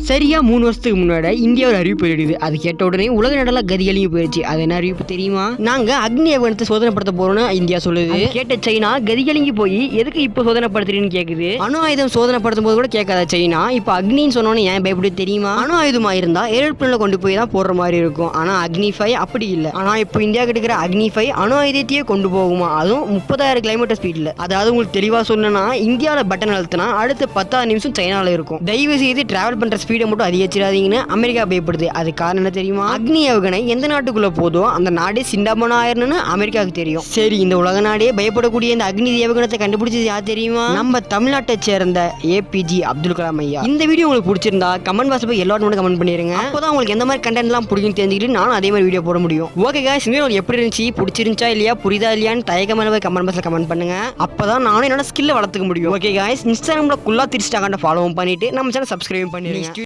சரியா 3 வருஷத்துக்கு முன்னாடி இந்தியா ஒரு அறிவிப்பு வெளியிடுது. அது கேட்ட உடனே உலக நாடெல்லாம் கதிகளையும் போயிடுச்சு. அது என்ன அறிவிப்பு தெரியுமா? நாங்க அக்னி ஏவுகணத்தை சோதனைப்படுத்த போறோம்னு இந்தியா சொல்லுது. கேட்ட சைனா கதிகலிங்கி போய் எதுக்கு இப்ப சோதனைப்படுத்துறீன்னு கேக்குது. அணு ஆயுதம் சோதனைப்படுத்தும் போது கூட கேட்காத சைனா இப்ப அக்னின்னு சொன்னோன்னு ஏன் பயப்படி தெரியுமா? அணு ஆயுதமா இருந்தா ஏரோப்ளேன்ல கொண்டு போய் தான் போடுற மாதிரி இருக்கும். ஆனா அக்னி 5 அப்படி இல்ல. ஆனா இப்போ இந்தியா கிட்ட இருக்கிற அக்னி 5 அணு ஆயுதத்தையே கொண்டு போகுமா, அதுவும் 30,000 கிலோமீட்டர் ஸ்பீட்ல. அதாவது உங்களுக்கு தெளிவா சொல்லணும்னா இந்தியாவில பட்டன் அழுத்தினா அடுத்த 10 நிமிஷம் சைனால இருக்கும். தயவு செய்து டிராவல் பண்ற ஸ்பீடை மட்டும் அதிகரிச்சிடாதீங்கன்னு அமெரிக்கா பயப்படுது. அது காரணம் என்ன தெரியுமா? அக்னி ஏவுகணை எந்த நாட்டுக்குள்ள போதோ அந்த நாடே சிண்டாமணம் ஆயிரணும்னு அமெரிக்காவுக்கு தெரியும். சரி, இந்த உலக நாடே பயப்படக்கூடிய இந்த அக்னி ஏவுகணத்தை கண்டுபிடிச்சது யார் தெரியுமா? நம்ம தமிழ்நாட்டை சேர்ந்த ஏபிஜே அப்துல் கலாம் ஐயா. இந்த வீடியோ உங்களுக்கு பிடிச்சிருந்தா கமெண்ட் பாக்ஸ்ல போய் எல்லாரும் கமெண்ட் பண்ணிருங்க. அப்பதான் உங்களுக்கு எந்த மாதிரி கண்டென்ட் எல்லாம் பிடிக்கும் தெரிஞ்சுக்கிட்டு நானும் அதே மாதிரி வீடியோ போட முடியும். ஓகே गाइस, இந்த வீடியோ எப்படி இருந்துச்சு, பிடிச்சிருந்துச்சா இல்லையா, புரியுதா இல்லையான்னு தயக்கமான போய் கமெண்ட் பாக்ஸ்ல கமெண்ட் பண்ணுங்க. அப்பதான் நானும் என்னோட ஸ்கில்லை வளர்த்துக்க முடியும். ஓகே गाइस, இன்ஸ்டாகிராம்ல குல்லா திருச்சிட்டாங்க ஃபாலோ பண்ணிட்டு நம்ம சேனல் சப்ஸ்கிரைப் பண்ணிருங்க.